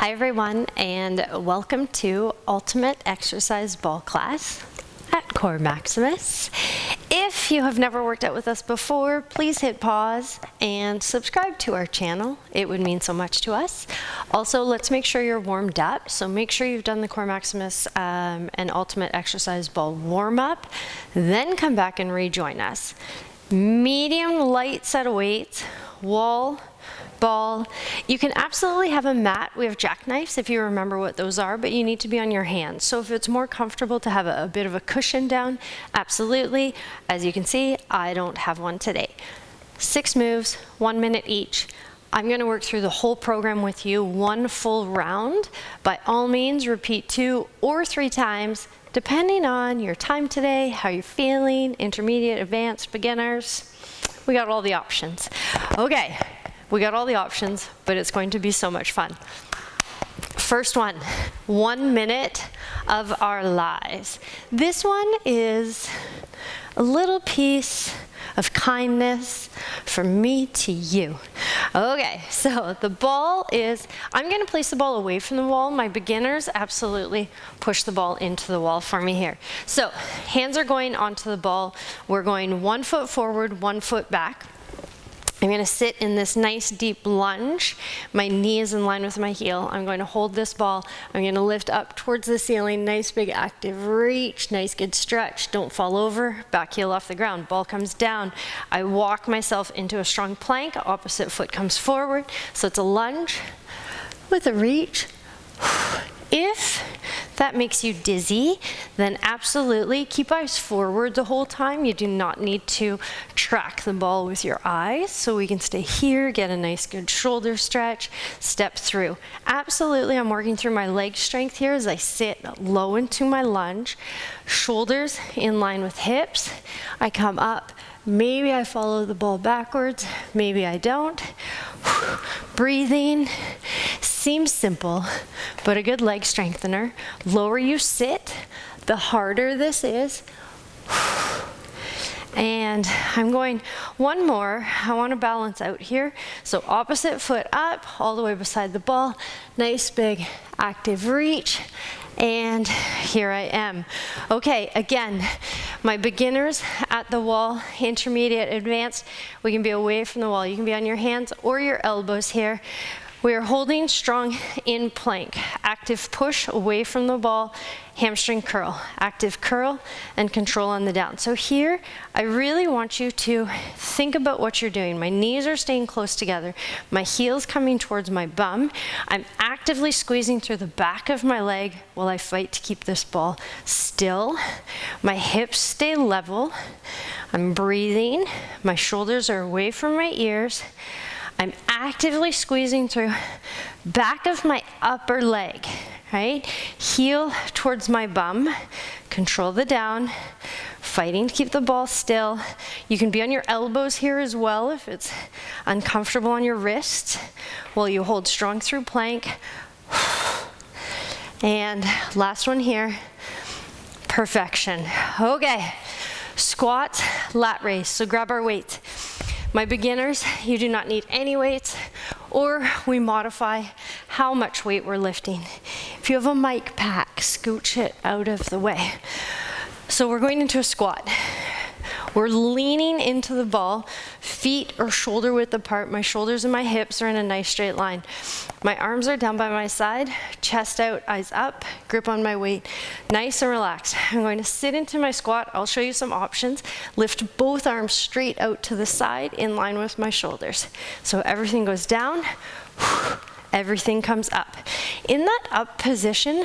Hi everyone, and welcome to Ultimate Exercise Ball class at Core Maximus. If you have never worked out with us before, please hit pause and subscribe to our channel. It would mean so much to us. Also, let's make sure you're warmed up. So make sure you've done the Core Maximus and Ultimate Exercise Ball warm-up, then come back and rejoin us. Medium light set of weights, wall, ball. You can absolutely have a mat. We have jackknives if you remember what those are, but you need to be on your hands. So if it's more comfortable to have a bit of a cushion down, absolutely. As you can see, I don't have one today. 6 moves, 1 minute each. I'm going to work through the whole program with you, 1 full round. By all means, repeat 2 or 3 times, depending on your time today, how you're feeling, intermediate, advanced, beginners. We got all the options. Okay. We got all the options, but it's going to be so much fun. First one, 1 minute of our lives. This one is a little piece of kindness from me to you. Okay, so the ball is, I'm going to place the ball away from the wall. My beginners absolutely push the ball into the wall for me here. So hands are going onto the ball. We're going 1 foot forward, 1 foot back. I'm going to sit in this nice deep lunge. My knee is in line with my heel. I'm going to hold this ball. I'm going to lift up towards the ceiling. Nice big active reach. Nice good stretch. Don't fall over. Back heel off the ground. Ball comes down. I walk myself into a strong plank. Opposite foot comes forward. So it's a lunge with a reach. If that makes you dizzy, then absolutely keep eyes forward the whole time. You do not need to track the ball with your eyes. So we can stay here, get a nice good shoulder stretch, step through. Absolutely, I'm working through my leg strength here as I sit low into my lunge. Shoulders in line with hips. I come up. Maybe I follow the ball backwards. Maybe I don't. Breathing. Seems simple, but a good leg strengthener. Lower you sit, the harder this is. And I'm going 1 more. I want to balance out here. So opposite foot up, all the way beside the ball. Nice big active reach. And here I am. Okay, again, my beginners at the wall, intermediate, advanced, we can be away from the wall. You can be on your hands or your elbows here. We are holding strong in plank. Active push away from the ball, hamstring curl. Active curl and control on the down. So here, I really want you to think about what you're doing. My knees are staying close together. My heel's coming towards my bum. I'm actively squeezing through the back of my leg while I fight to keep this ball still. My hips stay level. I'm breathing. My shoulders are away from my ears. I'm actively squeezing through back of my upper leg, right? Heel towards my bum, control the down, fighting to keep the ball still. You can be on your elbows here as well if it's uncomfortable on your wrists while you hold strong through plank. And last one here, perfection. Okay, squat, lat raise. So grab our weight. My beginners, you do not need any weights, or we modify how much weight we're lifting. If you have a mic pack, scooch it out of the way. So we're going into a squat. We're leaning into the ball, feet are shoulder width apart. My shoulders and my hips are in a nice straight line. My arms are down by my side, chest out, eyes up, grip on my weight, nice and relaxed. I'm going to sit into my squat. I'll show you some options. Lift both arms straight out to the side in line with my shoulders. So everything goes down, everything comes up. In that up position,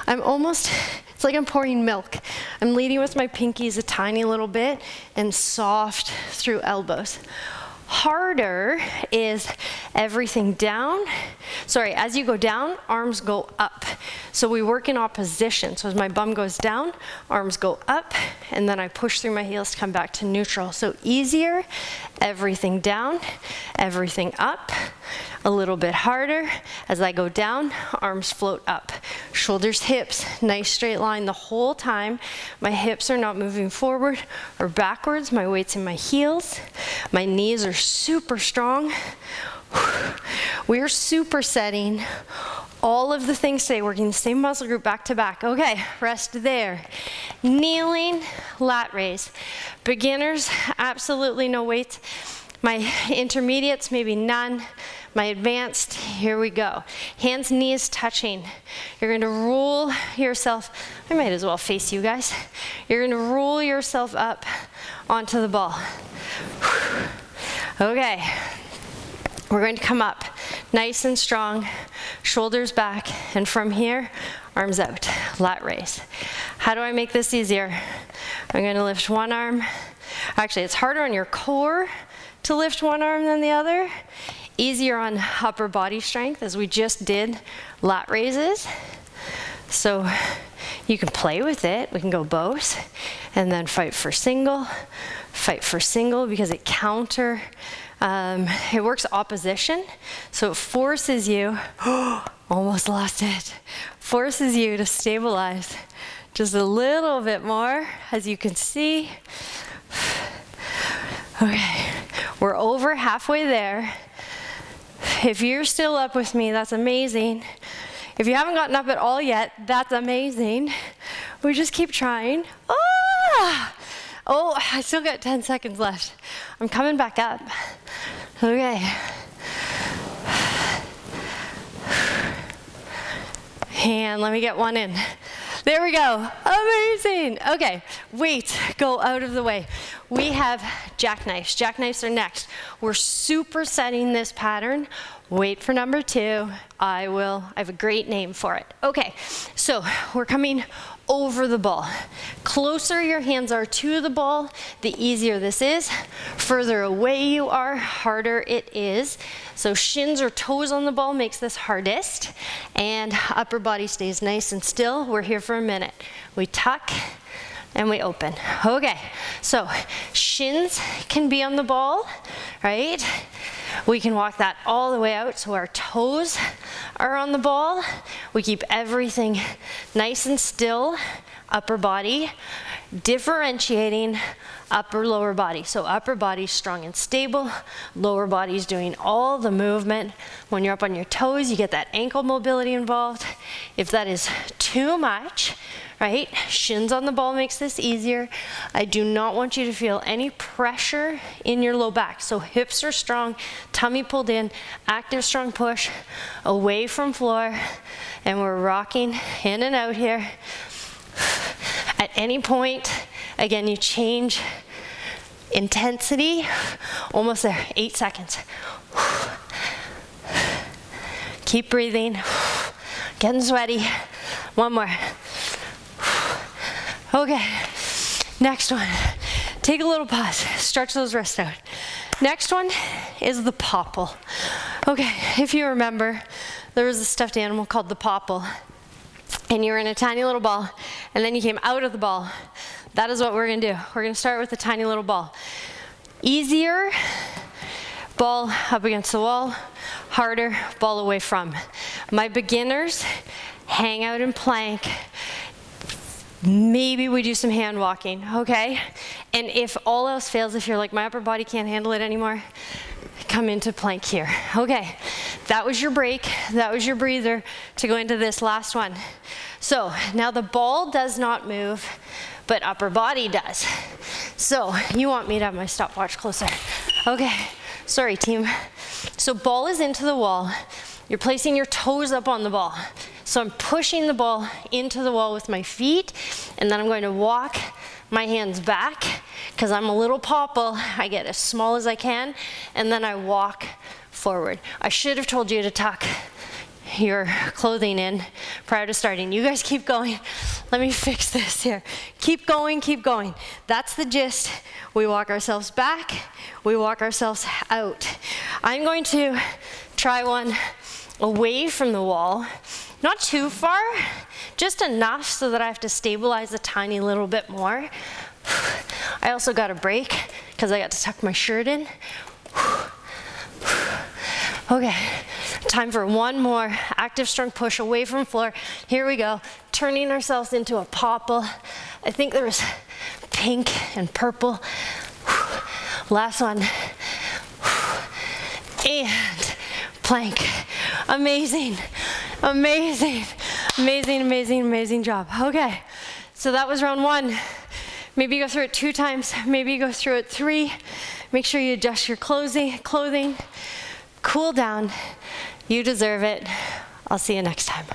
it's like I'm pouring milk. I'm leading with my pinkies a tiny little bit and soft through elbows. Harder is everything down. Sorry, as you go down, arms go up. So we work in opposition. So as my bum goes down, arms go up, and then I push through my heels to come back to neutral. So easier, everything down, everything up. A little bit harder. As I go down, arms float up. Shoulders, hips, nice straight line the whole time. My hips are not moving forward or backwards. My weight's in my heels. My knees are super strong. We're supersetting all of the things today, working the same muscle group back to back. Okay, rest there. Kneeling, lat raise. Beginners, absolutely no weights. My intermediates, maybe none. My advanced, here we go. Hands, knees touching. You're going to roll yourself, I might as well face you guys. You're going to roll yourself up onto the ball. Okay, we're going to come up nice and strong, shoulders back, and from here, arms out, lat raise. How do I make this easier? I'm going to lift one arm. Actually, it's harder on your core to lift one arm than the other. Easier on upper body strength, as we just did lat raises. So you can play with it. We can go both, and then fight for single, because it it works opposition. So it forces you, almost lost it, forces you to stabilize just a little bit more, as you can see. Okay, we're over halfway there. If you're still up with me, that's amazing. If you haven't gotten up at all yet, that's amazing. We just keep trying. Oh, I still got 10 seconds left. I'm coming back up. Okay. And let me get one in. There we go. Amazing. Okay, weights go out of the way. We have jackknives. Jackknives are next. We're supersetting this pattern. Wait for number 2. I have a great name for it. Okay, so we're coming over the ball. Closer your hands are to the ball, the easier this is. Further away you are, harder it is. So shins or toes on the ball makes this hardest, and upper body stays nice and still. We're here for a minute. We tuck and we open. Okay, so shins can be on the ball, right? We can walk that all the way out so our toes are on the ball. We keep everything nice and still, upper body, differentiating upper lower body. So upper body's strong and stable, lower body's doing all the movement. When you're up on your toes, you get that ankle mobility involved. If that is too much, right, shins on the ball makes this easier. I do not want you to feel any pressure in your low back. So hips are strong, tummy pulled in, active strong push, away from floor, and we're rocking in and out here. At any point, again, you change intensity, almost there, 8 seconds. Keep breathing, getting sweaty. One more. Okay, next one. Take a little pause, stretch those wrists out. Next one is the popple. Okay, if you remember, there was a stuffed animal called the popple, and you were in a tiny little ball, and then you came out of the ball. That is what we're gonna do. We're gonna start with a tiny little ball. Easier, ball up against the wall. Harder, ball away from. My beginners, hang out and plank. Maybe we do some hand walking, okay? And if all else fails, if you're like, my upper body can't handle it anymore, come into plank here. Okay, that was your break, that was your breather to go into this last one. So now the ball does not move, but upper body does. So you want me to have my stopwatch closer. Okay, sorry team. So ball is into the wall. You're placing your toes up on the ball. So I'm pushing the ball into the wall with my feet, and then I'm going to walk my hands back, because I'm a little popple. I get as small as I can, and then I walk forward. I should have told you to tuck your clothing in prior to starting. You guys keep going. Let me fix this here. Keep going, keep going. That's the gist. We walk ourselves back, we walk ourselves out. I'm going to try one away from the wall. Not too far, just enough so that I have to stabilize a tiny little bit more. I also got a break because I got to tuck my shirt in. Okay, time for one more active strong push away from floor. Here we go, turning ourselves into a popple. I think there was pink and purple. Last one. And plank. Amazing. Amazing, amazing, amazing, amazing job. Okay, so that was round 1. Maybe you go through it 2 times, maybe you go through it 3. Make sure you adjust your clothing, cool down. You deserve it. I'll see you next time.